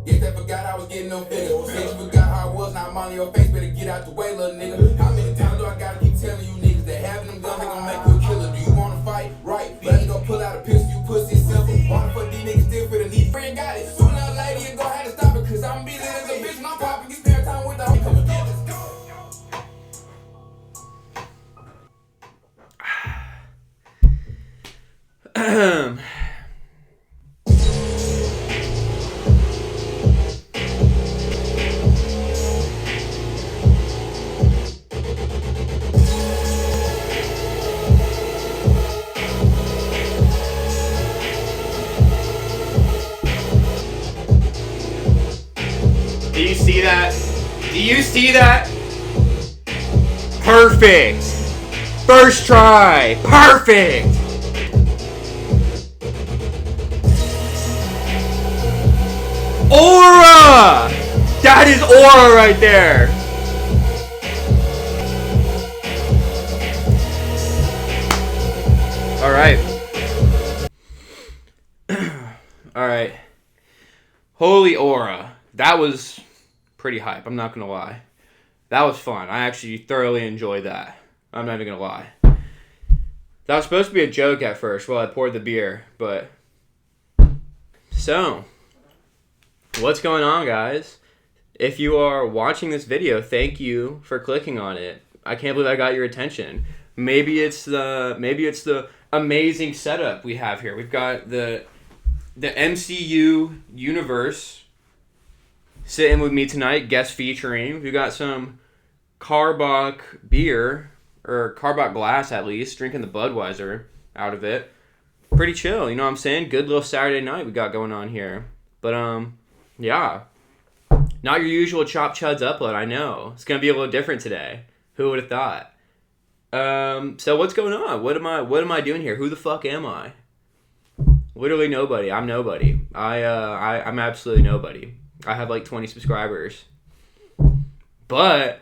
Guess I forgot I was getting no figure. Said you forgot how I was, now I'm on your face. Better get out the way, little nigga. How many times do I gotta keep telling you niggas that having them guns, they gon' make you a killer? Do you wanna fight? Right. But you gon' pull out a pistol, you pussy simple. Wanna fuck these niggas still for the need. Friend got it. Soon as lady, you gon' have to stop it. Cause I'm beating as a bitch and I'm popping. You spare time with the whole come again. Let's go. Do you see that? Do you see that? Perfect! First try! Perfect! Aura! That is aura right there! Alright. Alright. Holy aura. That was pretty hype, I'm not gonna lie. That was fun. I actually thoroughly enjoyed that. I'm not even gonna lie. That was supposed to be a joke at first while I poured the beer, but... So, what's going on, guys? If you are watching this video, thank you for clicking on it. I can't believe I got your attention. Maybe it's the amazing setup we have here. We've got the MCU universe sitting with me tonight, guest featuring. We've got some Carbach beer, or Carbach glass at least, drinking the Budweiser out of it. Pretty chill, you know what I'm saying? Good little Saturday night we got going on here. But, yeah. Not your usual Chop Chuds upload, I know. It's going to be a little different today. Who would have thought? So what's going on? What am I doing here? Who the fuck am I? Literally nobody. I'm nobody. I'm absolutely nobody. I have like 20 subscribers. But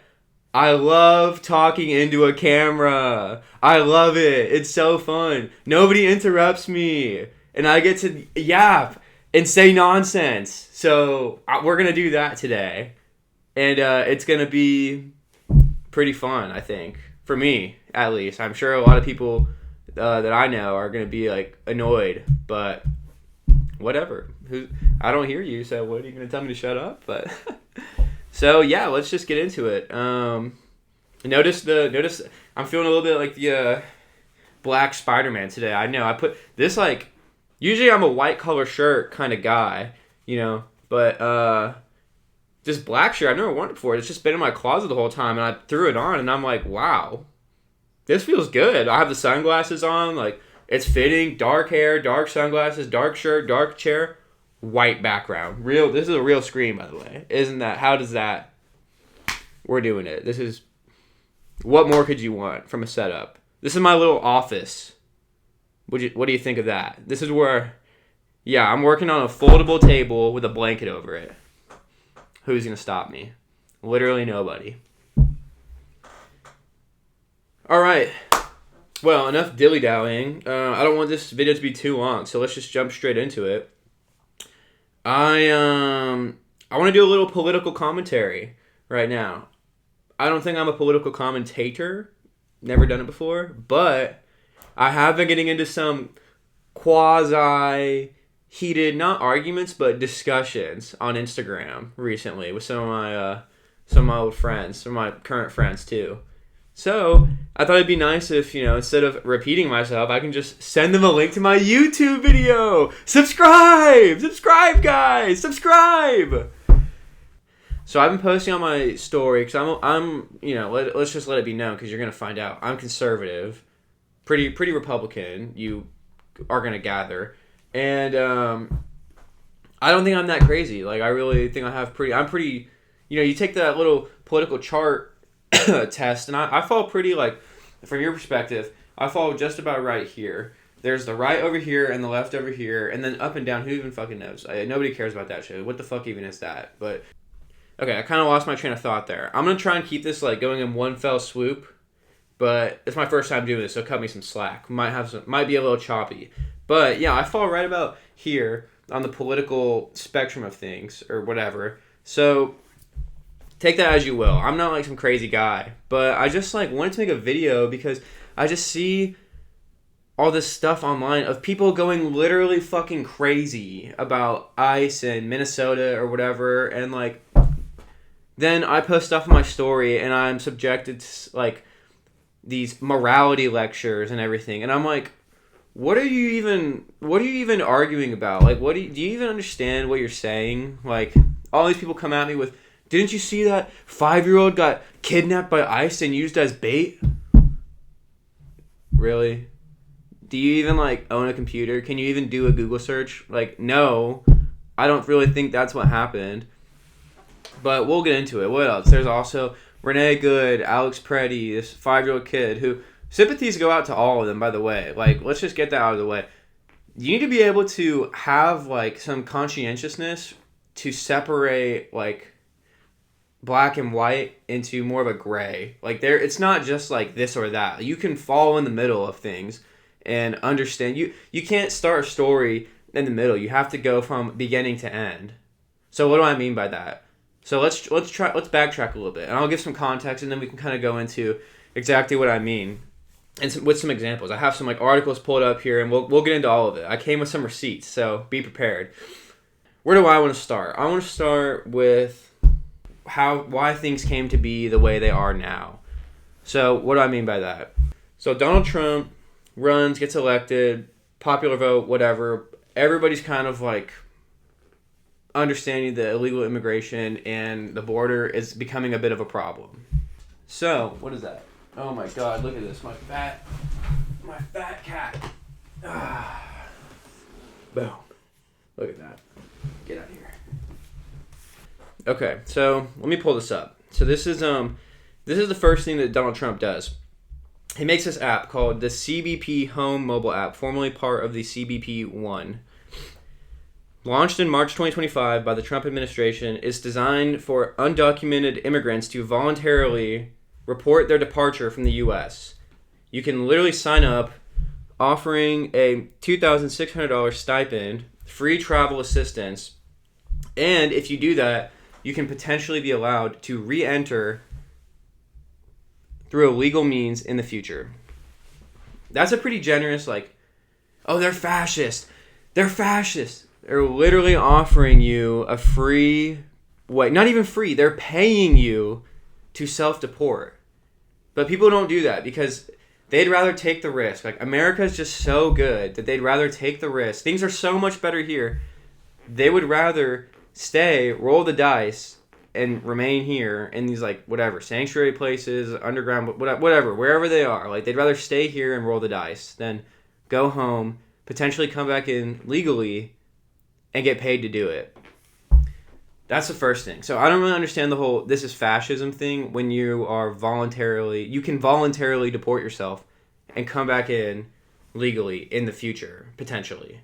I love talking into a camera. I love it. It's so fun. Nobody interrupts me. And I get to yap and say nonsense. So we're going to do that today. And it's going to be pretty fun, I think. For me, at least. I'm sure a lot of people that I know are going to be like annoyed. But whatever. I don't hear you, so what are you going to tell me to shut up? But so yeah, let's just get into it. Notice I'm feeling a little bit like the Black Spider-Man today. I know I put this like usually I'm a white collar shirt kind of guy, you know, but this black shirt I've never worn it before. It's just been in my closet the whole time, and I threw it on, and I'm like, wow, this feels good. I have the sunglasses on, like it's fitting. Dark hair, dark sunglasses, dark shirt, dark chair. White background. This is a real screen, by the way. Isn't that? How does that? We're doing it. This is. What more could you want from a setup? This is my little office. What do you think of that? This is where, yeah, I'm working on a foldable table with a blanket over it. Who's gonna stop me? Literally nobody. All right. Well, enough dilly-dallying. I don't want this video to be too long, so let's just jump straight into it. I want to do a little political commentary right now. I don't think I'm a political commentator. Never done it before. But I have been getting into some quasi-heated, not arguments, but discussions on Instagram recently with some of my old friends, some of my current friends too. So I thought it'd be nice if, you know, instead of repeating myself, I can just send them a link to my YouTube video. Subscribe, guys, subscribe. So I've been posting on my story because I'm you know, let's just let it be known because you're gonna find out. I'm conservative, pretty Republican. You are gonna gather, and I don't think I'm that crazy. Like I really think I'm pretty. You know, you take that little political chart test, and I fall pretty, like, from your perspective, I fall just about right here. There's the right over here and the left over here, and then up and down. Who even fucking knows? Nobody cares about that shit. What the fuck even is that? But okay, I kind of lost my train of thought there. I'm gonna try and keep this like going in one fell swoop, but it's my first time doing this, so cut me some slack. Might be a little choppy, but yeah, I fall right about here. on the political spectrum of things or whatever. So take that as you will. I'm not like some crazy guy, but I just like wanted to make a video because I just see all this stuff online of people going literally fucking crazy about ICE and Minnesota or whatever, and like then I post stuff on my story and I'm subjected to like these morality lectures and everything, and I'm like, what are you even arguing about? Like, do you even understand what you're saying? Like, all these people come at me with, didn't you see that 5-year-old got kidnapped by ICE and used as bait? Really? Do you even like own a computer? Can you even do a Google search? Like, no, I don't really think that's what happened. But we'll get into it. What else? There's also Renee Goode, Alex Pretti, this 5-year-old kid who, sympathies go out to all of them, by the way. Like, let's just get that out of the way. You need to be able to have, like, some conscientiousness to separate, like, black and white into more of a gray. Like, it's not just, like, this or that. You can fall in the middle of things and understand. You can't start a story in the middle. You have to go from beginning to end. So what do I mean by that? So let's backtrack a little bit, and I'll give some context, and then we can kind of go into exactly what I mean. And with some examples. I have some like articles pulled up here, and we'll get into all of it. I came with some receipts, so be prepared. Where do I want to start? I want to start with why things came to be the way they are now. So what do I mean by that? So Donald Trump runs, gets elected, popular vote, whatever. Everybody's kind of like understanding the illegal immigration and the border is becoming a bit of a problem. So what is that? Oh my God, look at this. My fat cat. Boom. Look at that. Get out of here. Okay, so let me pull this up. So this is the first thing that Donald Trump does. He makes this app called the CBP Home mobile app, formerly part of the CBP One. Launched in March 2025 by the Trump administration, is designed for undocumented immigrants to voluntarily report their departure from the U.S. You can literally sign up, offering a $2,600 stipend, free travel assistance, and if you do that, you can potentially be allowed to re-enter through a legal means in the future. That's a pretty generous, like, oh, they're fascist. They're fascist. They're literally offering you a free, not even free, they're paying you to self-deport. But people don't do that because they'd rather take the risk. Like, America's just so good that they'd rather take the risk. Things are so much better here. They would rather stay, roll the dice, and remain here in these, like, whatever, sanctuary places, underground, whatever, wherever they are. Like, they'd rather stay here and roll the dice than go home, potentially come back in legally, and get paid to do it. That's the first thing. So I don't really understand the whole this is fascism thing when you can voluntarily deport yourself and come back in legally in the future, potentially.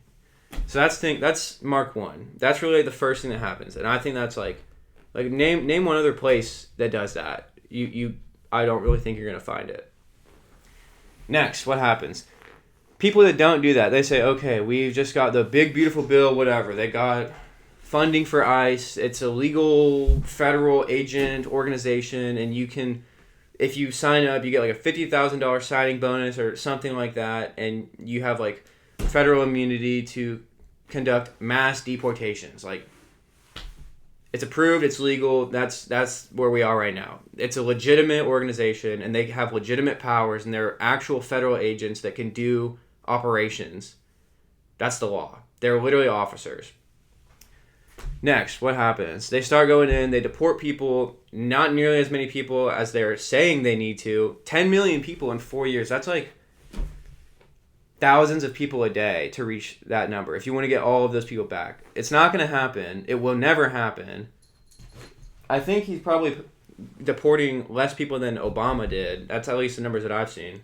So that's mark one. That's really the first thing that happens. And I think that's like name one other place that does that. I don't really think you're going to find it. Next, what happens? People that don't do that, they say, okay, we've just got the big, beautiful bill, whatever. They got funding for ICE. It's a legal federal agent organization, and you can, if you sign up, you get like a $50,000 signing bonus or something like that, and you have like federal immunity to conduct mass deportations. Like, it's approved, it's legal. That's where we are right now. It's a legitimate organization, and they have legitimate powers, and they're actual federal agents that can do operations. That's the law. They're literally officers. Next, what happens? They start going in, they deport people, not nearly as many people as they're saying they need to. 10 million people in 4 years. That's like thousands of people a day to reach that number. If you want to get all of those people back. It's not going to happen. It will never happen. I think he's probably deporting less people than Obama did. That's at least the numbers that I've seen.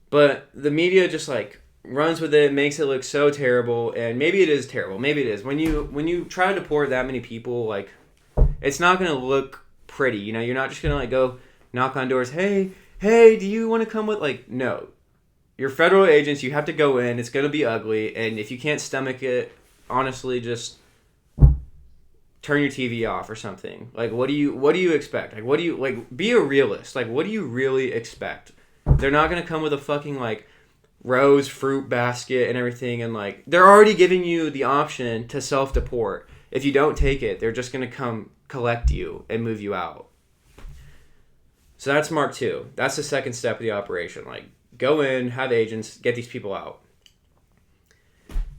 But the media just like runs with it, makes it look so terrible, and maybe it is terrible. Maybe it is. When you try to deport that many people, like, it's not going to look pretty. You know, you're not just going to like go knock on doors, hey, do you want to come with, like, no. You're federal agents, you have to go in, it's going to be ugly, and if you can't stomach it, honestly just turn your TV off or something. Like, what do you expect? Like, what do you, like, be a realist. Like, what do you really expect? They're not going to come with a fucking, like, rose fruit basket and everything, and, like, they're already giving you the option to self-deport. If you don't take it, they're just going to come collect you and move you out. So that's Mark 2. That's the second step of the operation. Like, go in, have agents, get these people out.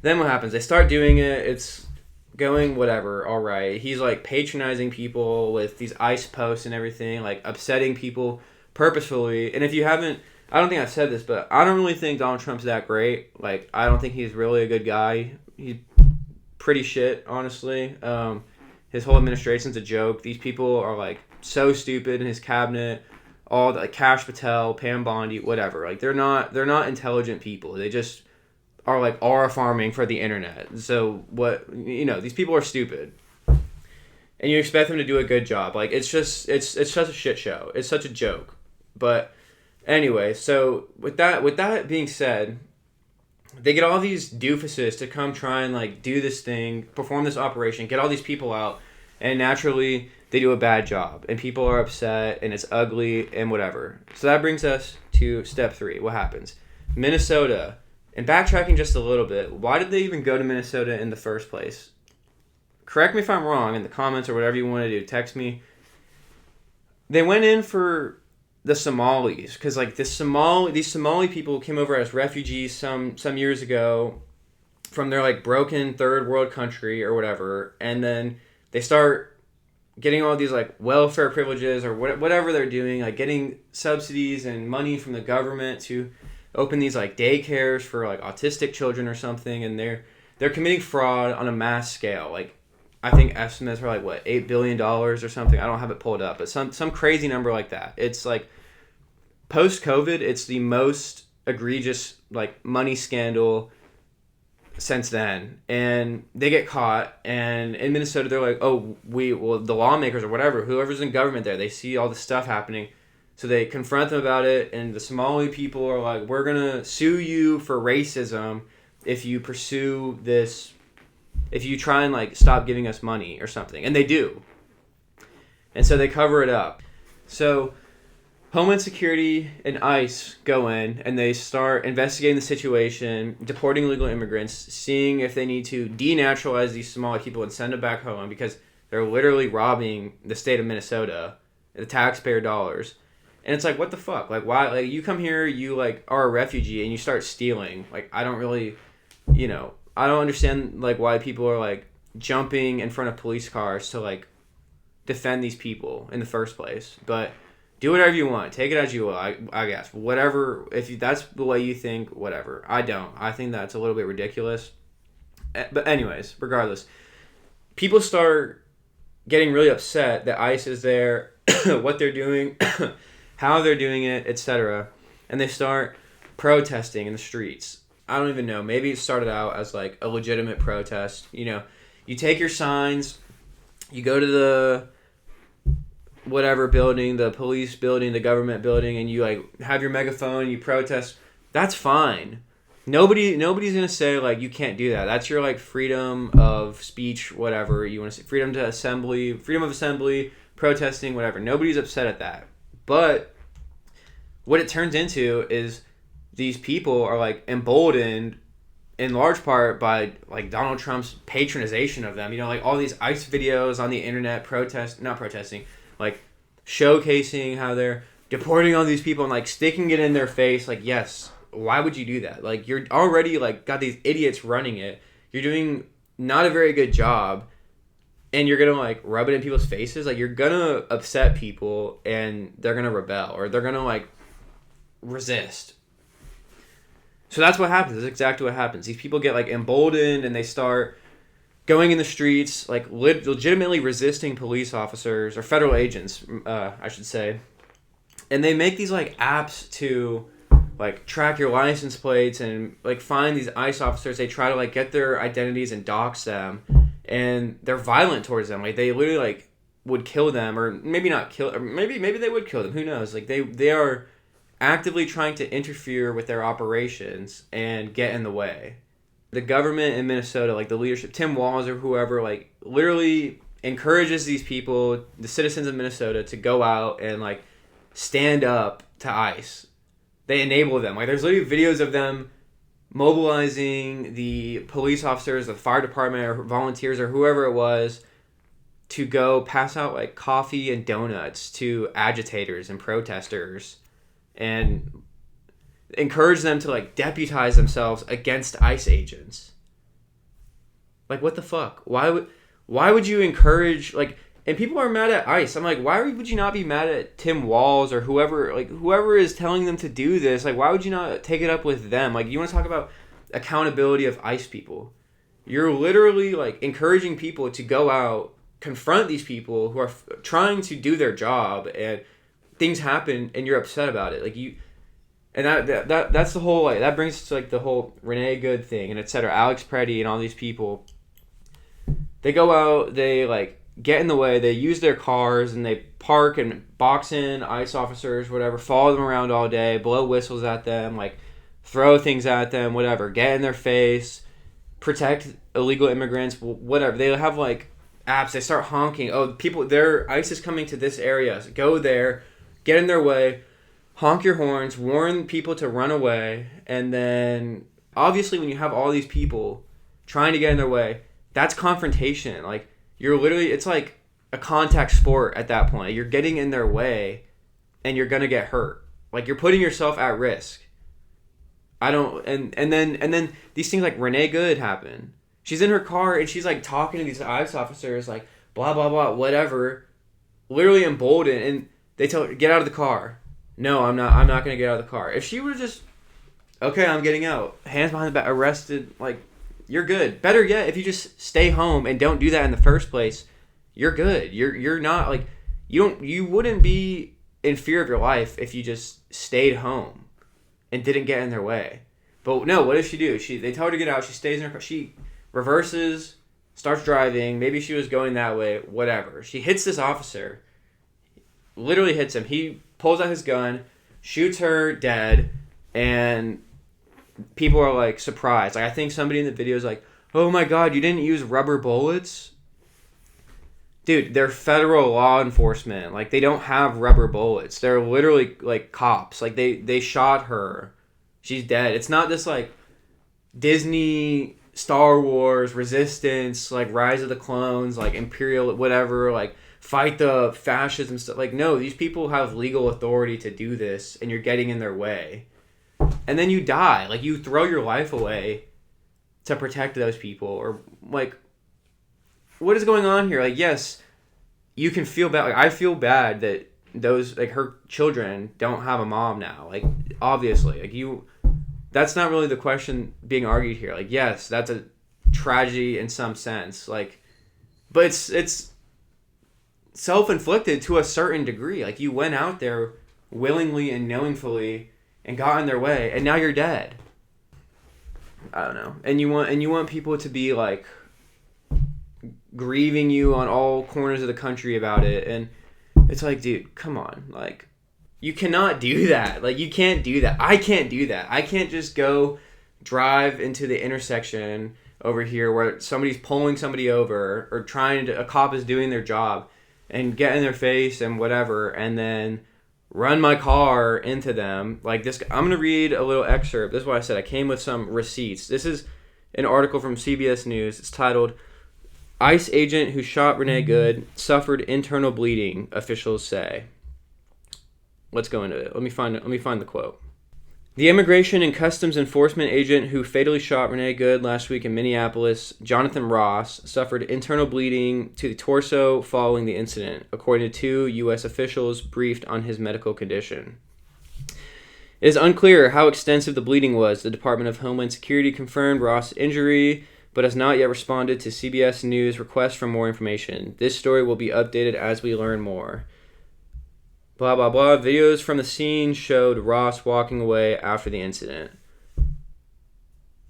Then what happens? They start doing it. It's going whatever, all right. He's, like, patronizing people with these ICE posts and everything, like, upsetting people purposefully. And if you haven't, I don't think I've said this, but I don't really think Donald Trump's that great. Like, I don't think he's really a good guy. He's pretty shit, honestly. His whole administration's a joke. These people are, like, so stupid in his cabinet. All the, like, Kash Patel, Pam Bondi, whatever. Like, they're not intelligent people. They just are, like, aura farming for the internet. So what, these people are stupid, and you expect them to do a good job. Like, it's such a shit show. It's such a joke. But anyway, so with that being said, they get all these doofuses to come try and, like, do this thing, perform this operation, get all these people out, and naturally they do a bad job, and people are upset, and it's ugly, and whatever. So that brings us to step 3. What happens? Minnesota. And backtracking just a little bit, why did they even go to Minnesota in the first place? Correct me if I'm wrong in the comments or whatever you want to do. Text me. They went in for the Somalis, because, like, these Somali people came over as refugees some years ago from their, like, broken third world country or whatever, and then they start getting all these, like, welfare privileges or whatever they're doing, like, getting subsidies and money from the government to open these, like, daycares for, like, autistic children or something, and they're committing fraud on a mass scale. Like, I think estimates are, like, what, $8 billion or something. I don't have it pulled up, but some crazy number like that. It's, like, post-COVID, it's the most egregious, like, money scandal since then. And they get caught, and in Minnesota, they're like, the lawmakers or whatever, whoever's in government there, they see all this stuff happening. So they confront them about it, and the Somali people are like, we're going to sue you for racism if you pursue this, if you try and, like, stop giving us money or something. And they do. And so they cover it up. So Homeland Security and ICE go in, and they start investigating the situation, deporting illegal immigrants, seeing if they need to denaturalize these Somali people and send them back home, because they're literally robbing the state of Minnesota, the taxpayer dollars. And it's like, what the fuck? Like, why? Like, you come here, you, like, are a refugee, and you start stealing. Like, I don't really, I don't understand, like, why people are, like, jumping in front of police cars to, like, defend these people in the first place. But do whatever you want. Take it as you will, I guess. Whatever, if that's the way you think, whatever. I don't. I think that's a little bit ridiculous. But anyways, regardless, people start getting really upset that ICE is there, what they're doing, how they're doing it, etc. And they start protesting in the streets. I don't even know. Maybe it started out as, like, a legitimate protest. You take your signs, you go to the whatever building, the police building, the government building, and you, like, have your megaphone, you protest. That's fine. Nobody's going to say, like, you can't do that. That's your, like, freedom of speech, whatever you want to say. Freedom of assembly, protesting, whatever. Nobody's upset at that. But what it turns into is these people are, like, emboldened in large part by, like, Donald Trump's patronization of them. Like, all these ICE videos on the internet, like, showcasing how they're deporting all these people and, like, sticking it in their face. Like, yes, why would you do that? Like, you're already, like, got these idiots running it. You're doing not a very good job. And you're going to, like, rub it in people's faces. Like, you're going to upset people, and they're going to rebel, or they're going to, like, resist. So that's what happens. That's exactly what happens. These people get, like, emboldened, and they start going in the streets, like, legitimately resisting police officers, or federal agents, I should say. And they make these, like, apps to, like, track your license plates and, like, find these ICE officers. They try to, like, get their identities and dox them. And they're violent towards them. Like, they literally, like, would kill them, or maybe not kill, or maybe they would kill them. Who knows? Like, they are actively trying to interfere with their operations and get in the way. the government in Minnesota, like the leadership, Tim Walz or whoever, like literally encourages these people, the citizens of Minnesota, to go out and like stand up to ICE. They enable them. Like there's literally videos of them mobilizing the police officers, the fire department, or volunteers, or whoever it was, to go pass out like coffee and donuts to agitators and protesters, and encourage them to like deputize themselves against ICE agents. Like what the fuck? Why would you encourage like? And people are mad at ICE. I'm like, why would you not be mad at Tim Walz or whoever is telling them to do this? Like, why would you not take it up with them? Like, you want to talk about accountability of ICE people? You're literally like encouraging people to go out, confront these people who are trying to do their job, and things happen, and you're upset about it. Like and that's the whole, like, that brings us to like the whole Renee Goode thing and etc. Alex Pretti and all these people. They go out, they like get in the way, they use their cars, and they park and box in ICE officers, whatever, follow them around all day, blow whistles at them, like throw things at them, whatever, get in their face, protect illegal immigrants, whatever. They have like apps, they start honking. Oh, people, ICE is coming to this area. So go there, get in their way, honk your horns, warn people to run away, and then obviously when you have all these people trying to get in their way, that's confrontation. Like, you're literally, it's like a contact sport at that point. You're getting in their way, and you're gonna get hurt. Like, you're putting yourself at risk. And then these things like Renee Goode happen. She's in her car and she's like talking to these ICE officers, like blah blah blah, whatever. Literally emboldened, and they tell her, get out of the car. No, I'm not gonna get out of the car. If she were just, okay, I'm getting out, hands behind the back, arrested, like, you're good. Better yet, if you just stay home and don't do that in the first place, you're good. You're not like, you wouldn't be in fear of your life if you just stayed home and didn't get in their way. But no, what does she do? They tell her to get out. She stays in her car. She reverses, starts driving. Maybe she was going that way. Whatever. She hits this officer. Literally hits him. He pulls out his gun, shoots her dead, and people are like surprised. Like, I think somebody in the video is like, "Oh my God, you didn't use rubber bullets?" Dude, they're federal law enforcement. Like, they don't have rubber bullets. They're literally like cops. Like, they shot her. She's dead. It's not this like Disney, Star Wars, Resistance, like Rise of the Clones, like Imperial, whatever, like fight the fascism stuff. Like, no, these people have legal authority to do this, and you're getting in their way. And then you die. Like, you throw your life away to protect those people. Or, like, what is going on here? Like, yes, you can feel bad. Like, I feel bad that those, like, her children don't have a mom now. Like, obviously. Like, that's not really the question being argued here. Like, yes, that's a tragedy in some sense. Like, but it's self-inflicted to a certain degree. Like, you went out there willingly and knowingly and got in their way, and now you're dead. I don't know. And you want people to be like grieving you on all corners of the country about it, and it's like, dude, come on. Like, you cannot do that. Like, you can't do that. I can't do that. I can't just go drive into the intersection over here where somebody's pulling somebody over, or a cop is doing their job, and get in their face and whatever, and then run my car into them. Like, this, I'm going to read a little excerpt. This is what I said. I came with some receipts. This is an article from CBS News. It's titled, "ICE agent who shot Renee Goode suffered internal bleeding, officials say." Let's go into it. Let me find the quote. "The Immigration and Customs Enforcement agent who fatally shot Renee Goode last week in Minneapolis, Jonathan Ross, suffered internal bleeding to the torso following the incident, according to 2 U.S. officials briefed on his medical condition. It is unclear how extensive the bleeding was. The Department of Homeland Security confirmed Ross' injury, but has not yet responded to CBS News' request for more information. This story will be updated as we learn more." Blah, blah, blah. Videos from the scene showed Ross walking away after the incident.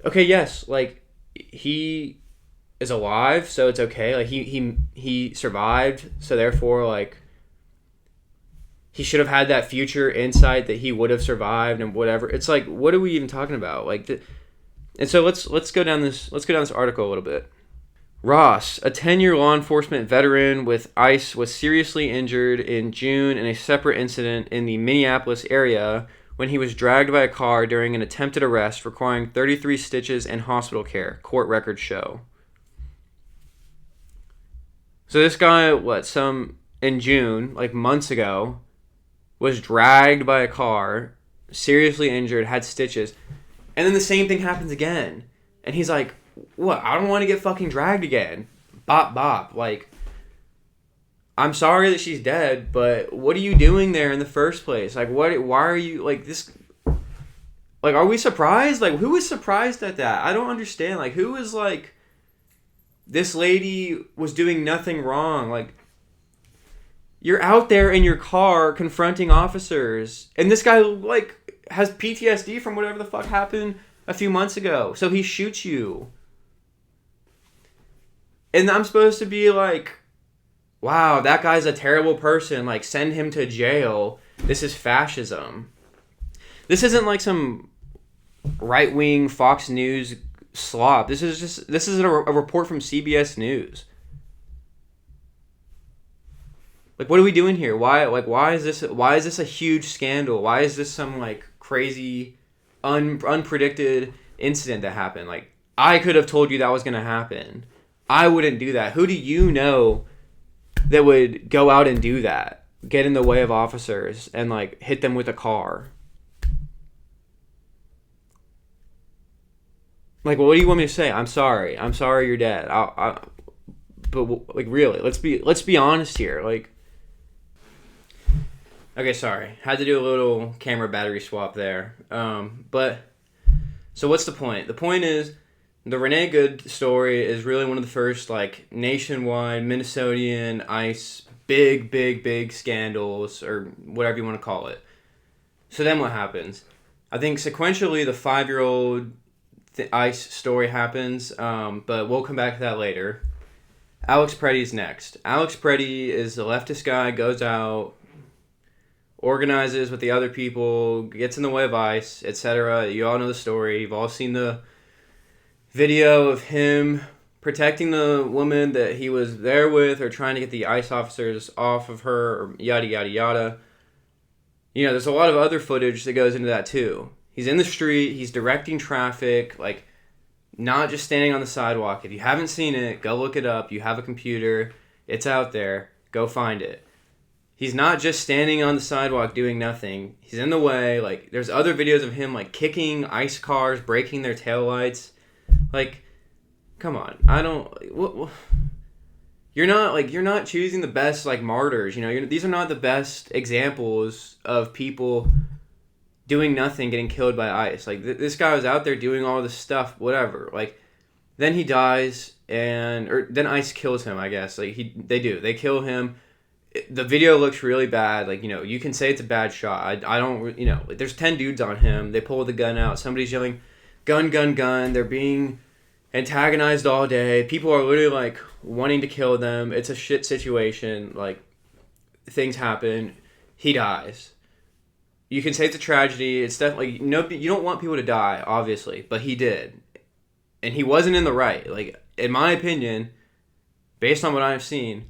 Okay, yes, like, he is alive, so it's okay. Like, he survived, so therefore, like, he should have had that future insight that he would have survived and whatever. It's like, what are we even talking about? Like, And so let's go down this article a little bit. Ross, a 10-year law enforcement veteran with ICE, was seriously injured in June in a separate incident in the Minneapolis area when he was dragged by a car during an attempted arrest requiring 33 stitches and hospital care, court records show. So this guy, in June, like months ago, was dragged by a car, seriously injured, had stitches, and then the same thing happens again. And he's like, what? I don't want to get fucking dragged again. Bop, bop. Like, I'm sorry that she's dead, but what are you doing there in the first place? Like, why are you, like, this... Like, are we surprised? Like, who is surprised at that? I don't understand. Like, who is like... This lady was doing nothing wrong. Like, you're out there in your car confronting officers, and this guy, like, has PTSD from whatever the fuck happened a few months ago. So he shoots you. And I'm supposed to be like, wow, that guy's a terrible person. Like, send him to jail. This is fascism. This isn't like some right-wing Fox News slop. This is a report from CBS News. Like, what are we doing here? Why is this a huge scandal? Why is this some, like, crazy, unpredicted incident that happened? Like, I could have told you that was going to happen. I wouldn't do that. Who do you know that would go out and do that? Get in the way of officers and, like, hit them with a car? Like, well, what do you want me to say? I'm sorry you're dead. But, like, really, let's be honest here. Like, okay, sorry. Had to do a little camera battery swap there. But, so what's the point? The point is, the Renee Goode story is really one of the first, like, nationwide, Minnesotan, ICE, big scandals, or whatever you want to call it. So then what happens? I think sequentially the 5-year-old ICE story happens, but we'll come back to that later. Alex Pretti's next. Alex Pretti is the leftist guy, goes out, organizes with the other people, gets in the way of ICE, etc. You all know the story. You've all seen the video of him protecting the woman that he was there with, or trying to get the ICE officers off of her, or yada, yada, yada. You know, there's a lot of other footage that goes into that too. He's in the street, he's directing traffic, like, not just standing on the sidewalk. If you haven't seen it, go look it up. You have a computer, it's out there, go find it. He's not just standing on the sidewalk doing nothing. He's in the way. Like, there's other videos of him, like, kicking ICE cars, breaking their taillights. Like, come on. I don't... You're not choosing the best, like, martyrs, you know? These are not the best examples of people doing nothing, getting killed by ICE. Like, this guy was out there doing all this stuff, whatever. Like, then he dies, or then ICE kills him, I guess. Like, they kill him. The video looks really bad. Like, you know, you can say it's a bad shot. I don't, you know, there's 10 dudes on him. They pull the gun out. Somebody's yelling, gun, gun, gun. They're being antagonized all day. People are literally, like, wanting to kill them. It's a shit situation. Like, things happen. He dies. You can say it's a tragedy. It's definitely, you don't want people to die, obviously, but he did. And he wasn't in the right. Like, in my opinion, based on what I've seen,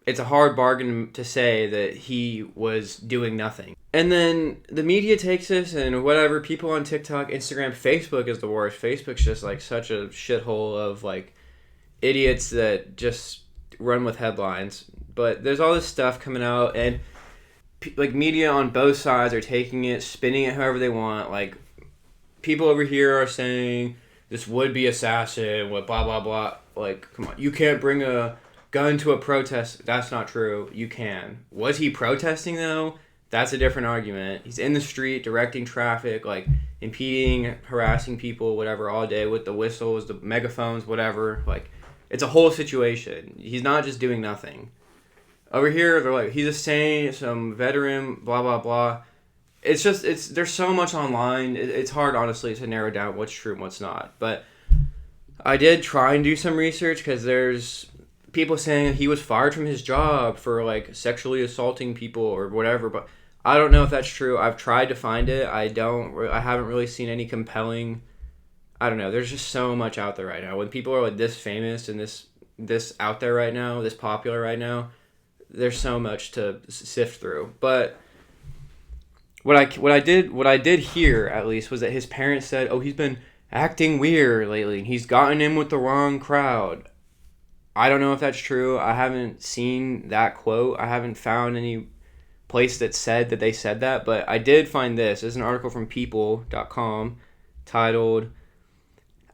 it's a hard bargain to say that he was doing nothing. And then the media takes this and whatever, people on TikTok, Instagram, Facebook is the worst. Facebook's just, like, such a shithole of, like, idiots that just run with headlines. But there's all this stuff coming out, and, like, media on both sides are taking it, spinning it however they want. Like, people over here are saying this would-be assassin, what blah, blah, blah. Like, come on. You can't bring a gun to a protest. That's not true. You can. Was he protesting, though? That's a different argument. He's in the street directing traffic, like, impeding, harassing people, whatever, all day with the whistles, the megaphones, whatever. Like, it's a whole situation. He's not just doing nothing. Over here, they're like, he's just saying some veteran, blah, blah, blah. It's just, there's so much online. It's hard, honestly, to narrow down what's true and what's not. But I did try and do some research, because there's people saying he was fired from his job for, like, sexually assaulting people or whatever. But I don't know if that's true. I've tried to find it. I haven't really seen any compelling I don't know. There's just so much out there right now. When people are like this famous and this out there right now, this popular right now, there's so much to sift through. But what I did hear at least was that his parents said, "Oh, he's been acting weird lately. And he's gotten in with the wrong crowd." I don't know if that's true. I haven't seen that quote. I haven't found any place that said that they said that, but I did find this. There's an article from people.com titled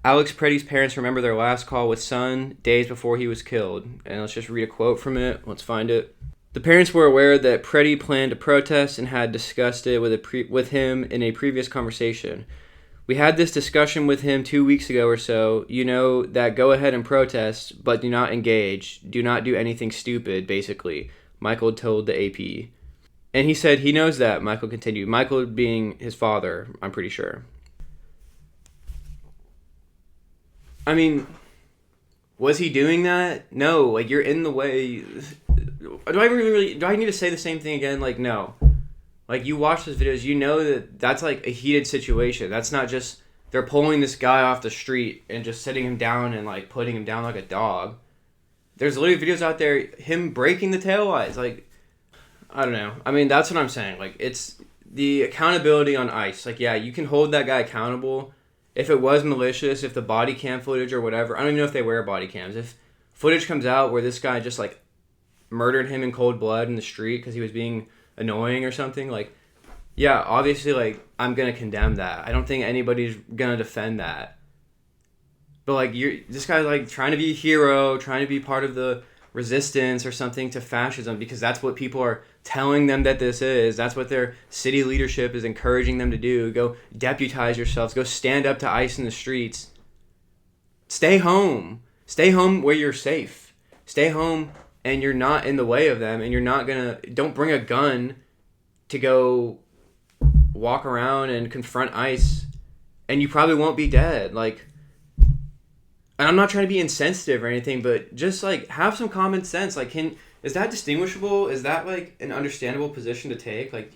Alex Pretti's parents remember their last call with son days before he was killed. And let's just read a quote from it. Let's find it. The parents were aware that Pretti planned to protest and had discussed it with him in a previous conversation. We had this discussion with him 2 weeks ago or so. You know that go ahead and protest, but do not engage. Do not do anything stupid, basically, Michael told the AP. And he said he knows that, Michael continued. Michael being his father, I'm pretty sure. I mean, was he doing that? No, like, you're in the way. Do I need to say the same thing again? Like, no. Like, you watch those videos, you know that that's, like, a heated situation. That's not just they're pulling this guy off the street and just sitting him down and, like, putting him down like a dog. There's literally videos out there, him breaking the taillights. Like, I don't know. I mean, that's what I'm saying. Like, it's the accountability on ICE. Like, yeah, you can hold that guy accountable. If it was malicious, if the body cam footage or whatever, I don't even know if they wear body cams. If footage comes out where this guy just, like, murdered him in cold blood in the street because he was being annoying or something, like, yeah, obviously, like, I'm gonna condemn that. I don't think anybody's gonna defend that. But, like, this guy's, like, trying to be a hero, trying to be part of the resistance or something to fascism, because that's what people are telling them that this is. That's what their city leadership is encouraging them to do. Go deputize yourselves. Go stand up to ICE in the streets. Stay home. Stay home where you're safe. Stay home and you're not in the way of them, and you're not gonna, don't bring a gun to go walk around and confront ICE, and you probably won't be dead. Like, and I'm not trying to be insensitive or anything, but just, like, have some common sense. Like, is that distinguishable? Is that, like, an understandable position to take? Like,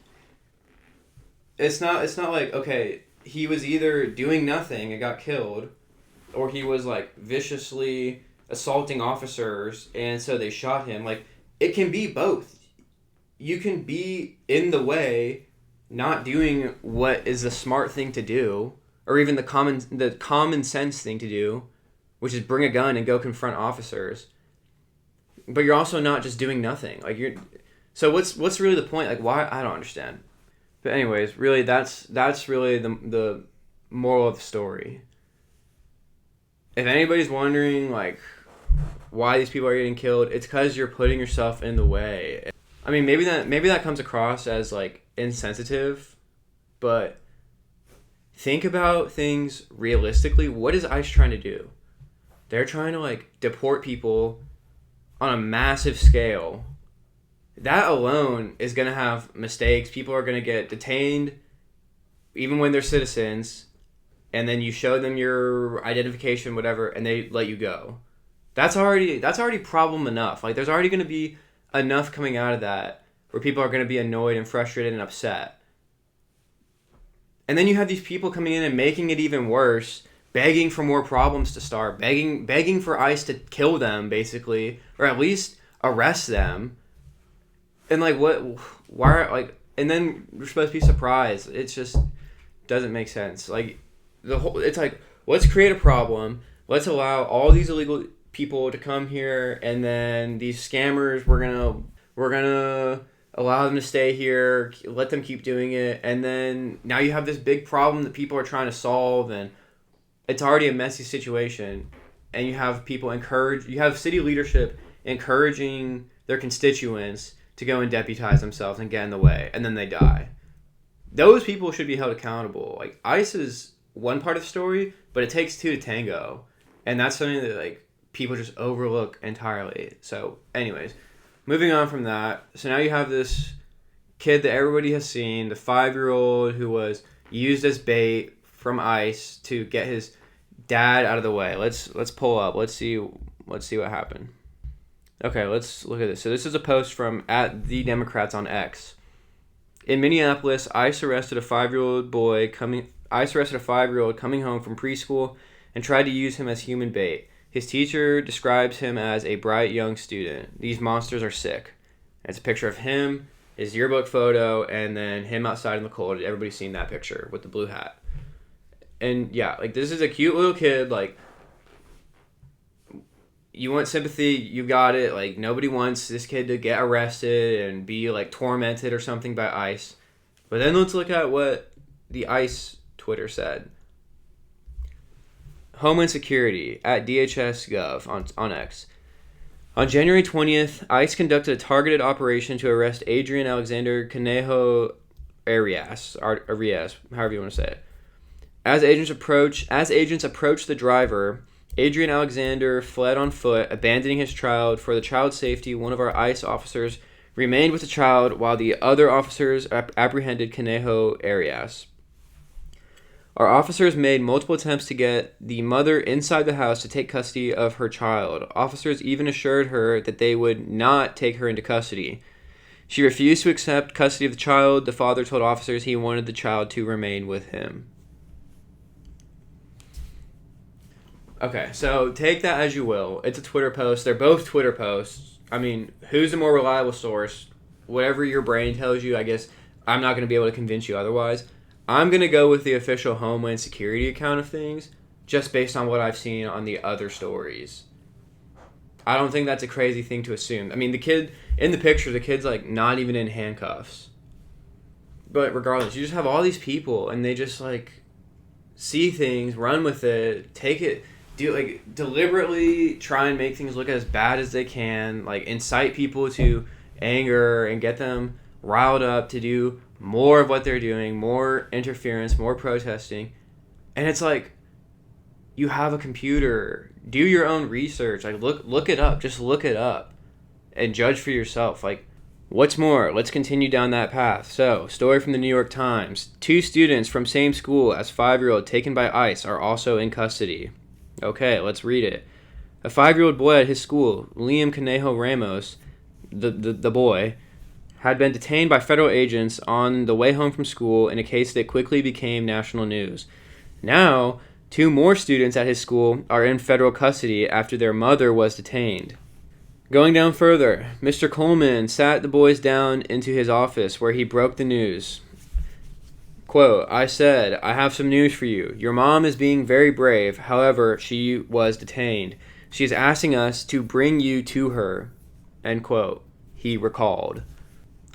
it's not like, okay, he was either doing nothing and got killed, or he was, like, viciously assaulting officers and so they shot him. Like, it can be both. You can be in the way, not doing what is the smart thing to do, or even the common sense thing to do, which is bring a gun and go confront officers. But you're also not just doing nothing. Like, so what's really the point? Like, why? I don't understand. But anyways, really, that's really the moral of the story. If anybody's wondering, like, why these people are getting killed, it's because you're putting yourself in the way. I mean, maybe that comes across as, like, insensitive, but think about things realistically. What is ICE trying to do? They're trying to, like, deport people on a massive scale. That alone is going to have mistakes. People are going to get detained even when they're citizens, and then you show them your identification, whatever, and they let you go. That's already problem enough. Like, there's already going to be enough coming out of that where people are going to be annoyed and frustrated and upset. And then you have these people coming in and making it even worse, begging for more problems to start, begging for ICE to kill them, basically, or at least arrest them. And, like, why, like, and then we're supposed to be surprised. It just doesn't make sense. Like, it's like, let's create a problem. Let's allow all these illegal people to come here, and then these scammers, we're gonna allow them to stay here, let them keep doing it, and then now you have this big problem that people are trying to solve, and it's already a messy situation, and you have you have city leadership encouraging their constituents to go and deputize themselves and get in the way, and then they die. Those people should be held accountable. Like, ICE is one part of the story, but it takes two to tango, and that's something that, like, people just overlook entirely. So, anyways, moving on from that. So now you have this kid that everybody has seen, the 5-year-old who was used as bait from ICE to get his dad out of the way. Let's pull up. Let's see what happened. Okay, let's look at this. So this is a post from @TheDemocrats on X. In Minneapolis, ICE arrested a 5-year-old boy ICE arrested a 5-year-old coming home from preschool and tried to use him as human bait. His teacher describes him as a bright young student. These monsters are sick. It's a picture of him, his yearbook photo, and then him outside in the cold. Everybody's seen that picture with the blue hat. And yeah, like, this is a cute little kid. Like, you want sympathy, you got it. Like, nobody wants this kid to get arrested and be, like, tormented or something by ICE. But then let's look at what the ICE Twitter said. Homeland Security at DHS.gov on X. On January 20th, ICE conducted a targeted operation to arrest Adrian Alexander Conejo Arias, however you want to say it. As agents approached the driver, Adrian Alexander fled on foot, abandoning his child. For the child's safety, one of our ICE officers remained with the child while the other officers apprehended Conejo Arias. Our officers made multiple attempts to get the mother inside the house to take custody of her child. Officers even assured her that they would not take her into custody. She refused to accept custody of the child. The father told officers he wanted the child to remain with him. Okay, so take that as you will. It's a Twitter post. They're both Twitter posts. I mean, who's the more reliable source? Whatever your brain tells you, I guess I'm not going to be able to convince you otherwise. I'm going to go with the official Homeland Security account of things, just based on what I've seen on the other stories. I don't think that's a crazy thing to assume. I mean, the kid, in the picture, the kid's, like, not even in handcuffs. But regardless, you just have all these people, and they just, like, see things, run with it, take it, deliberately try and make things look as bad as they can, like, incite people to anger and get them riled up to do more of what they're doing, more interference, more protesting. And it's like, you have a computer, do your own research, like, look it up, just look it up and judge for yourself. Like, what's more, let's continue down that path. So, story from the New York Times. 2 students from same school as 5-year-old taken by ICE are also in custody. Okay, let's read it. A 5-year-old boy at his school, Liam Conejo Ramos, the boy, had been detained by federal agents on the way home from school in a case that quickly became national news. Now, 2 more students at his school are in federal custody after their mother was detained. Going down further, Mr. Coleman sat the boys down into his office where he broke the news. Quote, I said, I have some news for you. Your mom is being very brave. However, she was detained. She is asking us to bring you to her. End quote. He recalled.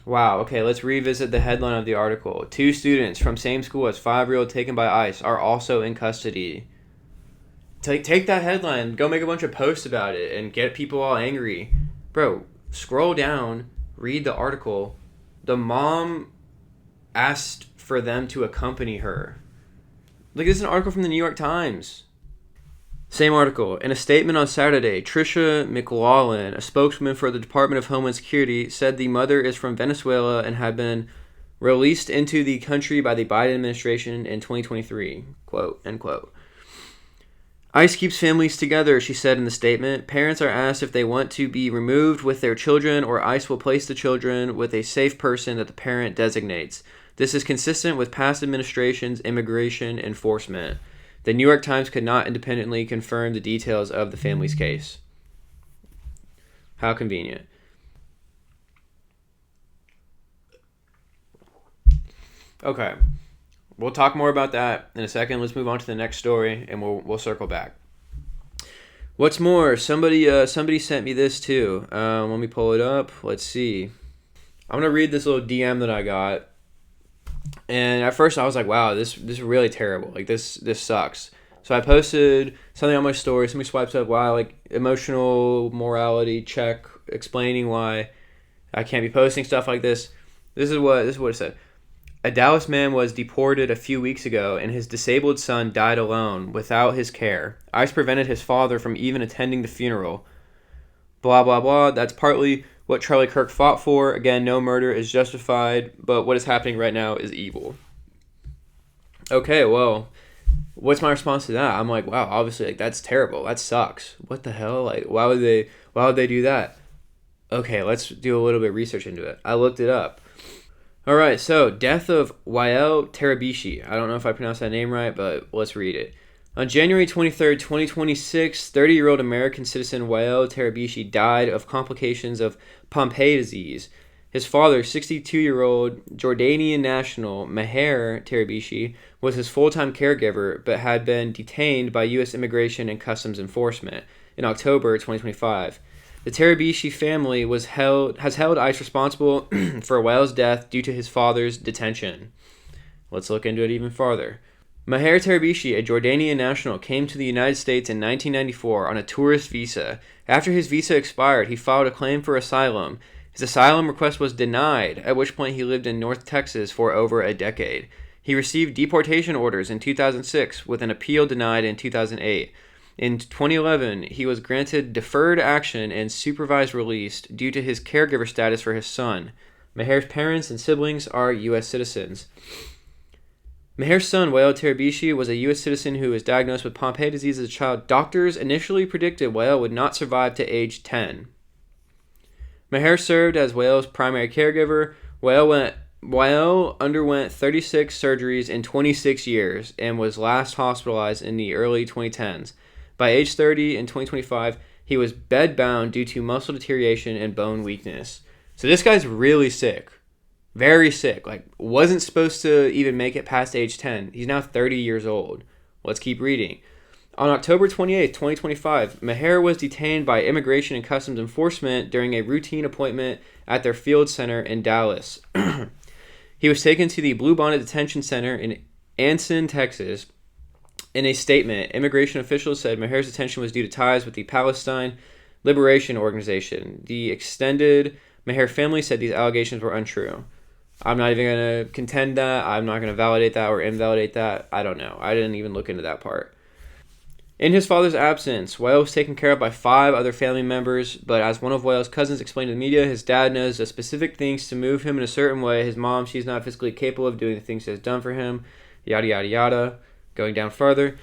Wow, okay, let's revisit the headline of the article. 2 students from same school as 5-year-old taken by ICE are also in custody. Take that headline, go make a bunch of posts about it, and get people all angry. Bro, scroll down, read the article. The mom asked for them to accompany her. Look, this is an article from the New York Times. Same article. In a statement on Saturday, Tricia McLaughlin, a spokeswoman for the Department of Homeland Security, said the mother is from Venezuela and had been released into the country by the Biden administration in 2023. Quote, end quote. ICE keeps families together, she said in the statement. Parents are asked if they want to be removed with their children, or ICE will place the children with a safe person that the parent designates. This is consistent with past administrations' immigration enforcement. The New York Times could not independently confirm the details of the family's case. How convenient. Okay. We'll talk more about that in a second. Let's move on to the next story, and we'll circle back. What's more, somebody sent me this too. Let me pull it up. Let's see. I'm gonna read this little DM that I got. And at first I was like, wow, this is really terrible. Like, this sucks. So I posted something on my story. Somebody swipes up, wow, like, emotional morality check, explaining why I can't be posting stuff like this. This is what it said. A Dallas man was deported a few weeks ago, and his disabled son died alone, without his care. ICE prevented his father from even attending the funeral. Blah, blah, blah. That's partly what Charlie Kirk fought for. Again, no murder is justified, but what is happening right now is evil. Okay, well, what's my response to that? I'm like, wow, obviously, like, that's terrible. That sucks. What the hell? Like, why would they do that? Okay, let's do a little bit of research into it. I looked it up. All right, so death of Wael Tarabishi. I don't know if I pronounced that name right, but let's read it. On January 23rd, 2026, 30-year-old American citizen Wael Tarabishi died of complications of Pompe disease. His father, 62-year-old Jordanian national Meher Tarabishi, was his full-time caregiver but had been detained by U.S. Immigration and Customs Enforcement in October 2025. The Tarabishi family has held ICE responsible for Wael's death due to his father's detention. Let's look into it even farther. Meher Tarabishi, a Jordanian national, came to the United States in 1994 on a tourist visa. After his visa expired, he filed a claim for asylum. His asylum request was denied, at which point he lived in North Texas for over a decade. He received deportation orders in 2006, with an appeal denied in 2008. In 2011, he was granted deferred action and supervised release due to his caregiver status for his son. Meher's parents and siblings are U.S. citizens. Meher's son, Wael Tarabishi, was a U.S. citizen who was diagnosed with Pompe disease as a child. Doctors initially predicted Wael would not survive to age 10. Meher served as Wael's primary caregiver. Wael underwent 36 surgeries in 26 years and was last hospitalized in the early 2010s. By age 30 in 2025, he was bedbound due to muscle deterioration and bone weakness. So this guy's really sick. Very sick. Like, wasn't supposed to even make it past age 10. He's now 30 years old. Let's keep reading. On October 28, 2025, Meher was detained by Immigration and Customs Enforcement during a routine appointment at their field center in Dallas. He was taken to the Blue Bonnet Detention Center in Anson, Texas. In a statement, immigration officials said Meher's detention was due to ties with the Palestine Liberation Organization. The extended Meher family said these allegations were untrue. I'm not even going to contend that. I'm not going to validate that or invalidate that. I don't know. I didn't even look into that part. In his father's absence, Wael was taken care of by 5 other family members, but as one of Wael's cousins explained to the media, his dad knows the specific things to move him in a certain way. His mom, she's not physically capable of doing the things he has done for him. Yada, yada, yada. Going down further.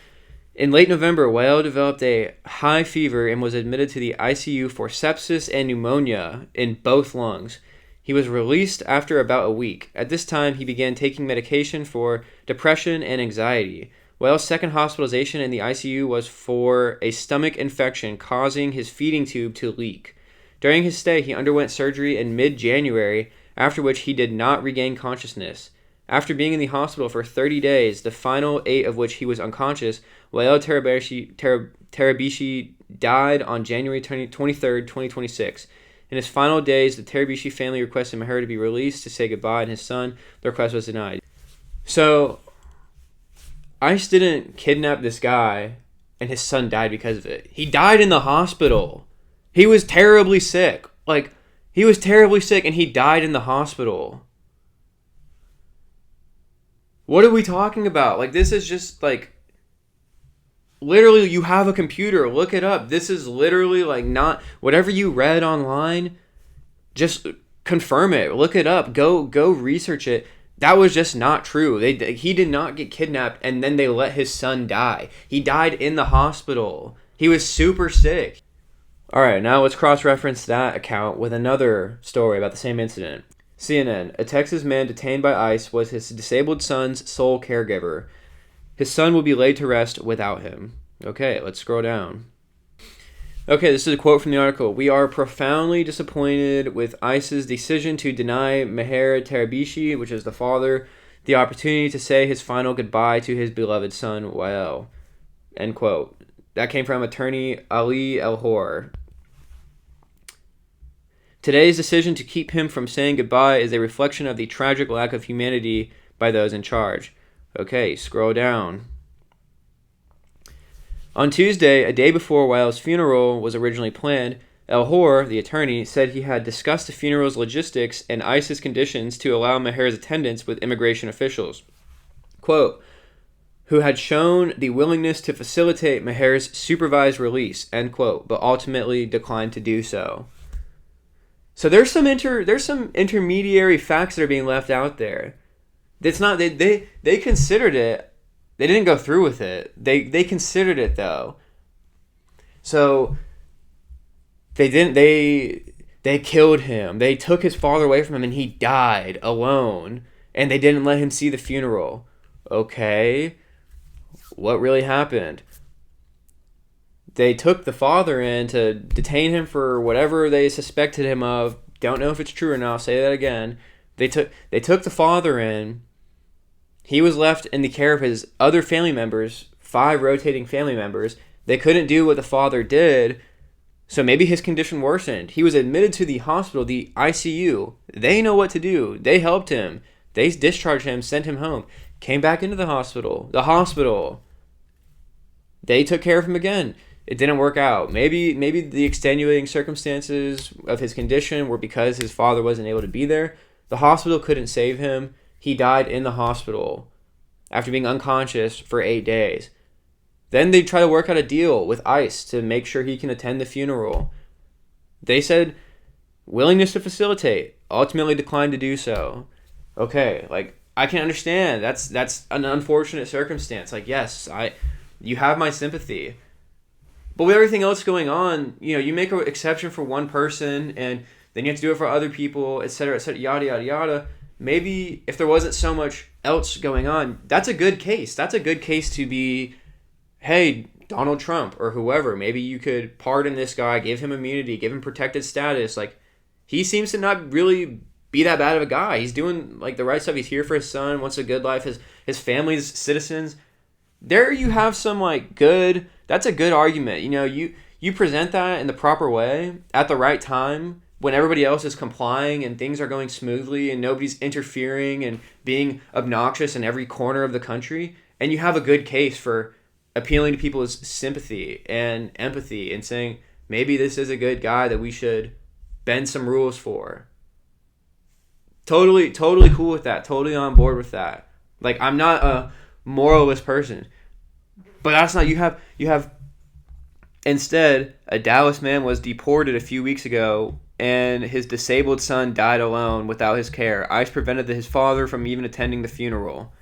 In late November, Wael developed a high fever and was admitted to the ICU for sepsis and pneumonia in both lungs. He was released after about a week. At this time, he began taking medication for depression and anxiety. Wael's second hospitalization in the ICU was for a stomach infection causing his feeding tube to leak. During his stay, he underwent surgery in mid-January, after which he did not regain consciousness. After being in the hospital for 30 days, the final 8 of which he was unconscious, Wael Tarabishi died on January 23rd, 2026. In his final days, the Tarabishi family requested Meher to be released to say goodbye, and his son, the request was denied. So, ICE didn't kidnap this guy, and his son died because of it. He died in the hospital. He was terribly sick. He was terribly sick, and he died in the hospital. What are we talking about? This is just, literally, you have a computer. Look it up. This is literally, not... Whatever you read online, just confirm it. Look it up. Go research it. That was just not true. He did not get kidnapped, and then they let his son die. He died in the hospital. He was super sick. Alright, now let's cross-reference that account with another story about the same incident. CNN, a Texas man detained by ICE was his disabled son's sole caregiver. His son will be laid to rest without him. Okay, let's scroll down. Okay, this is a quote from the article. We are profoundly disappointed with ICE's decision to deny Meher Tarabishi, which is the father, the opportunity to say his final goodbye to his beloved son, Wael. End quote. That came from attorney Ali El-Hor. Today's decision to keep him from saying goodbye is a reflection of the tragic lack of humanity by those in charge. Okay, scroll down. On Tuesday, a day before Wael's funeral was originally planned, El-Hor, the attorney, said he had discussed the funeral's logistics and ICE's conditions to allow Meher's attendance with immigration officials. Quote, who had shown the willingness to facilitate Meher's supervised release, end quote, but ultimately declined to do so. So there's some intermediary facts that are being left out there. It's not they considered it. They didn't go through with it. They considered it though. So they They killed him. They took his father away from him and he died alone. And they didn't let him see the funeral. Okay. What really happened? They took the father in to detain him for whatever they suspected him of. Don't know if it's true or not. I'll say that again. They took the father in. He was left in the care of his other family members, 5 rotating family members. They couldn't do what the father did, so maybe his condition worsened. He was admitted to the hospital, the ICU. They know what to do. They helped him. They discharged him, sent him home. Came back into the hospital. They took care of him again. It didn't work out. Maybe the extenuating circumstances of his condition were because his father wasn't able to be there. The hospital couldn't save him. He died in the hospital after being unconscious for 8 days. Then they try to work out a deal with ICE to make sure he can attend the funeral. They said willingness to facilitate, ultimately declined to do so. Okay, like, I can understand. That's an unfortunate circumstance. Like, yes, you have my sympathy. But with everything else going on, you make an exception for one person, and then you have to do it for other people, et cetera, yada, yada, yada. Maybe if there wasn't so much else going on, that's a good case. That's a good case to be, hey, Donald Trump or whoever, maybe you could pardon this guy, give him immunity, give him protected status. Like, he seems to not really be that bad of a guy. He's doing, like, the right stuff. He's here for his son, wants a good life, his family's citizens. There you have some, like, good... That's a good argument. You present that in the proper way at the right time when everybody else is complying and things are going smoothly and nobody's interfering and being obnoxious in every corner of the country, and you have a good case for appealing to people's sympathy and empathy and saying, maybe this is a good guy that we should bend some rules for. Totally cool with that. Totally on board with that. Like, I'm not a moralist person. But that's not, you have, instead, a Dallas man was deported a few weeks ago, and his disabled son died alone without his care. ICE prevented his father from even attending the funeral.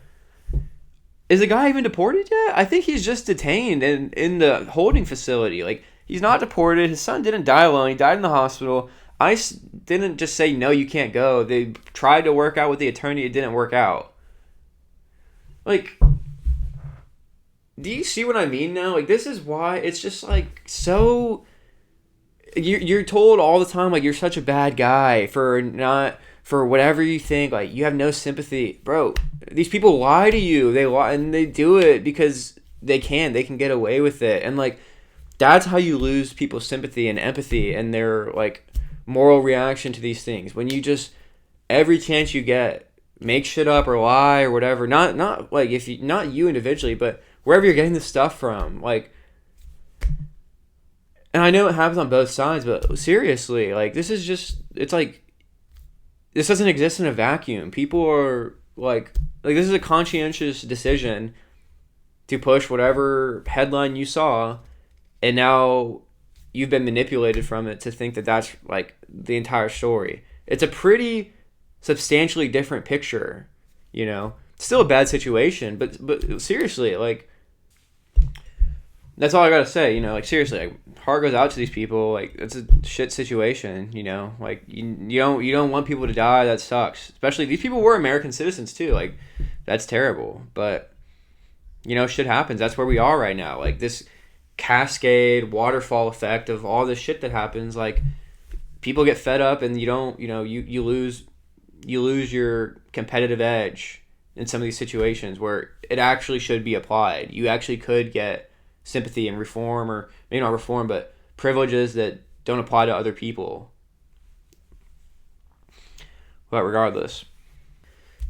Is the guy even deported yet? I think he's just detained in the holding facility. Like, he's not deported. His son didn't die alone. He died in the hospital. ICE didn't just say, no, you can't go. They tried to work out with the attorney. It didn't work out. Like... Do you see what I mean now? Like, this is why it's just, like, so... You're told all the time, like, you're such a bad guy for whatever you think. Like, you have no sympathy. Bro, these people lie to you. They lie, and they do it because they can. They can get away with it. And, like, that's how you lose people's sympathy and empathy and their, like, moral reaction to these things. When you just, every chance you get, make shit up or lie or whatever. Not like, not you individually, but... wherever you're getting this stuff from, like, and I know it happens on both sides, but seriously, like, this is just, it's like, this doesn't exist in a vacuum. People are, like, this is a conscientious decision to push whatever headline you saw, and now you've been manipulated from it to think that that's, like, the entire story. It's a pretty substantially different picture, Still a bad situation, but seriously, like, that's all I gotta say, like, seriously, like, heart goes out to these people. Like, it's a shit situation, like, you don't want people to die. That sucks. Especially, these people were American citizens too. Like, that's terrible, but shit happens. That's where we are right now. Like, this cascade waterfall effect of all this shit that happens. Like, people get fed up, and you lose your competitive edge in some of these situations where it actually should be applied. You actually could get sympathy and reform, or maybe not reform, but privileges that don't apply to other people. But regardless.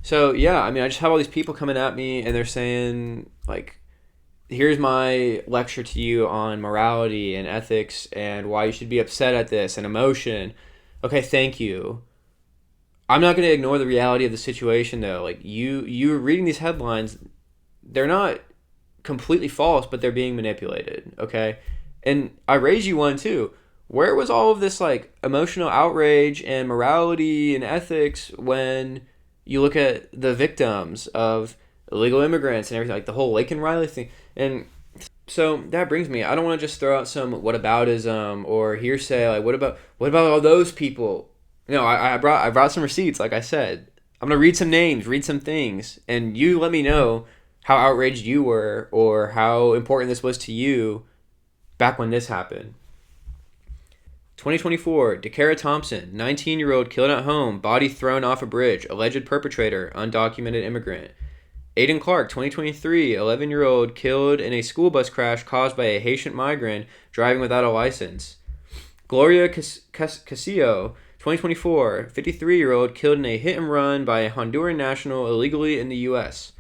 So, yeah, I mean, I just have all these people coming at me, and they're saying, like, here's my lecture to you on morality and ethics and why you should be upset at this and emotion. Okay, thank you. I'm not going to ignore the reality of the situation, though. Like, you're reading these headlines, they're not completely false, but they're being manipulated, okay? And I raise you one, too. Where was all of this, like, emotional outrage and morality and ethics when you look at the victims of illegal immigrants and everything, like the whole Laken Riley thing? And So that brings me. I don't want to just throw out some whataboutism or hearsay. Like what about all those people? No, I brought some receipts. Like I said, I'm gonna read some names, read some things, and you let me know how outraged you were or how important this was to you back when this happened. 2024, Dakara Thompson, 19-year-old killed at home, body thrown off a bridge, alleged perpetrator, undocumented immigrant. Aiden Clark, 2023, 11-year-old killed in a school bus crash caused by a Haitian migrant driving without a license. Gloria Casillo, 2024, 53-year-old killed in a hit and run by a Honduran national illegally in the U.S.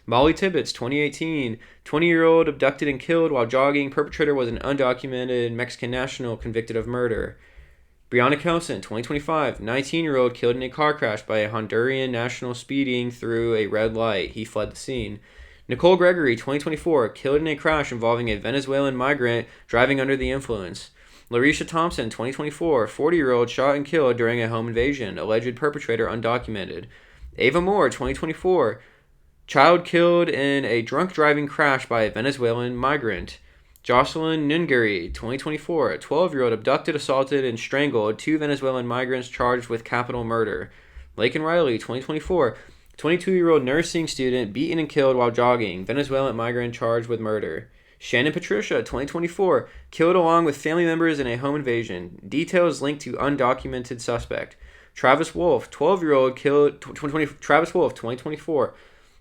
Molly Tibbetts, 2018, 20-year-old abducted and killed while jogging. Perpetrator was an undocumented Mexican national convicted of murder. Breonna Kelson, 2025, 19-year-old killed in a car crash by a Honduran national speeding through a red light. He fled the scene. Nicole Gregory, 2024, killed in a crash involving a Venezuelan migrant driving under the influence. Larisha Thompson, 2024, 40-year-old shot and killed during a home invasion. Alleged perpetrator undocumented. Ava Moore, 2024, child killed in a drunk driving crash by a Venezuelan migrant. Jocelyn Nungari, 2024, a 12-year-old abducted, assaulted, and strangled 2 Venezuelan migrants charged with capital murder. Laken Riley, 2024, 22-year-old nursing student beaten and killed while jogging. Venezuelan migrant charged with murder. Shannon Patricia, 2024, killed along with family members in a home invasion. Details linked to undocumented suspect. Travis Wolf, 12-year-old killed. Travis Wolf, 2024,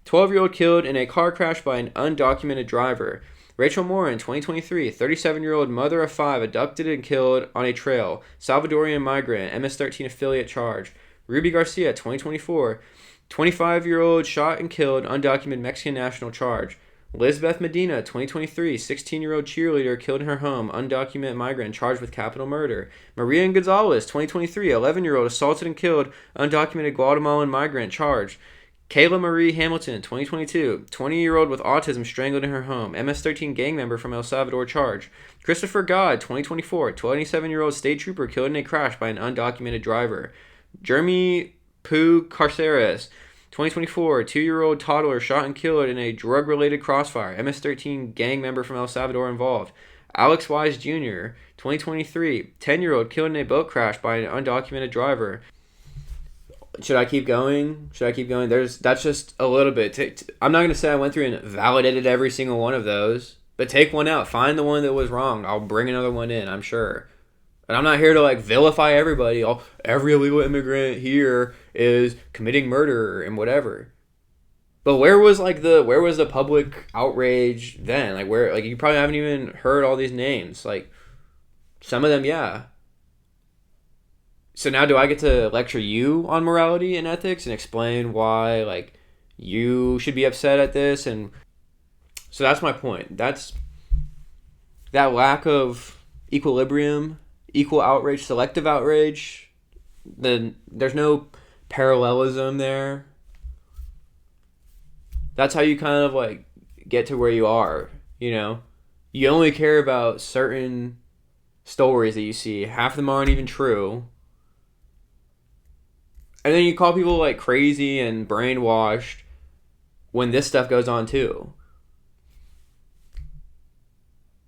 12-year-old killed in a car crash by an undocumented driver. Rachel Morin, 2023, 37-year-old mother of 5, abducted and killed on a trail. Salvadorian migrant, MS-13 affiliate charge. Ruby Garcia, 2024, 25-year-old shot and killed, undocumented Mexican national charge. Lizbeth Medina, 2023, 16-year-old cheerleader killed in her home, undocumented migrant charged with capital murder. Maria Gonzalez, 2023, 11-year-old assaulted and killed, undocumented Guatemalan migrant charged. Kayla Marie Hamilton, 2022, 20-year-old with autism strangled in her home. MS-13 gang member from El Salvador charged. Christopher God, 2024, 27-year-old state trooper killed in a crash by an undocumented driver. Jeremy Poo Carceres, 2024, 2-year-old toddler shot and killed in a drug-related crossfire. MS-13 gang member from El Salvador involved. Alex Wise Jr., 2023, 10-year-old killed in a boat crash by an undocumented driver. Should I keep going? That's just a little bit. I'm not going to say I went through and validated every single one of those, but take one out. Find the one that was wrong. I'll bring another one in, I'm sure. And I'm not here to vilify everybody. Every illegal immigrant here is committing murder and whatever. But where was the public outrage then? You probably haven't even heard all these names. Some of them, yeah. So now do I get to lecture you on morality and ethics and explain why, you should be upset at this? And so that's my point. That's that lack of equilibrium, equal outrage, selective outrage. There's no parallelism there. That's how you kind of, get to where you are, You only care about certain stories that you see. Half of them aren't even true. And then you call people crazy and brainwashed when this stuff goes on too.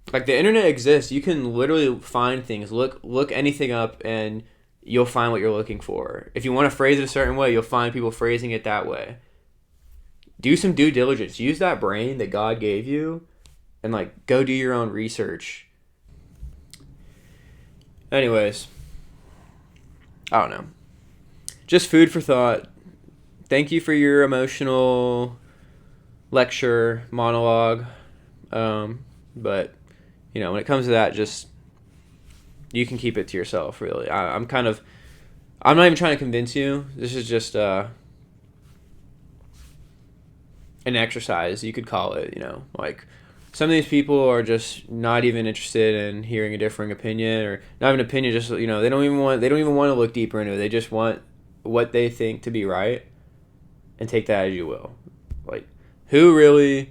The internet exists. You can literally find things. Look anything up and you'll find what you're looking for. If you want to phrase it a certain way, you'll find people phrasing it that way. Do some due diligence. Use that brain that God gave you and go do your own research. Anyways, I don't know. Just food for thought. Thank you for your emotional lecture, monologue. But, when it comes to that, just, you can keep it to yourself, really. I'm not even trying to convince you. This is just an exercise, you could call it, some of these people are just not even interested in hearing a differing opinion, or not even opinion, just, they don't even want to look deeper into it. They just want what they think to be right and take that as you will. Who really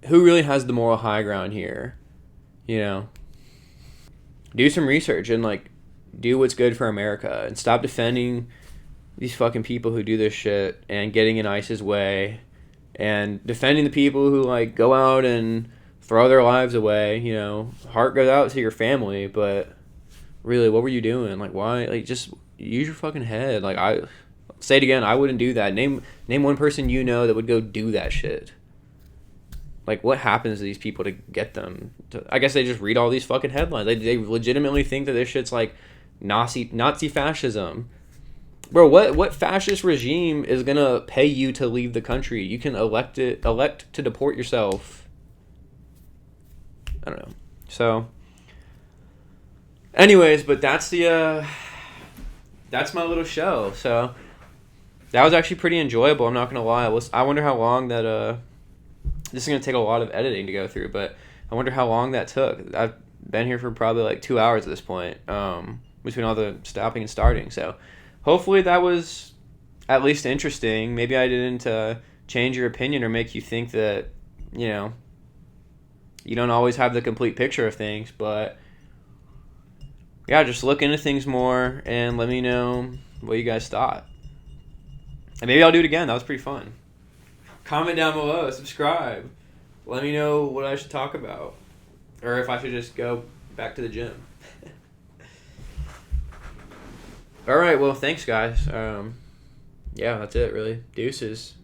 has the moral high ground here? Do some research and do what's good for America and stop defending these fucking people who do this shit and getting in ICE's way and defending the people who like go out and throw their lives away. You know, heart goes out to your family, but really, what were you doing? Like, why? Like, just use your fucking head. Like, I say it again, I wouldn't do that. Name one person you know that would go do that shit. Like, what happens to these people to get them to, I guess they just read all these fucking headlines. They legitimately think that this shit's like Nazi fascism. Bro, what fascist regime is gonna pay you to leave the country? You can elect to deport yourself. I don't know. So, anyways, but that's my little show. So that was actually pretty enjoyable. I'm not gonna lie. I wonder how long that this is gonna take a lot of editing to go through, but I wonder how long that took. I've been here for probably like 2 hours at this point, between all the stopping and starting. So hopefully that was at least interesting. Maybe I didn't change your opinion or make you think that, you know, you don't always have the complete picture of things, but yeah, just look into things more and let me know what you guys thought. And maybe I'll do it again. That was pretty fun. Comment down below, subscribe. Let me know what I should talk about. Or if I should just go back to the gym. Alright, well, thanks, guys. Yeah, that's it, really. Deuces.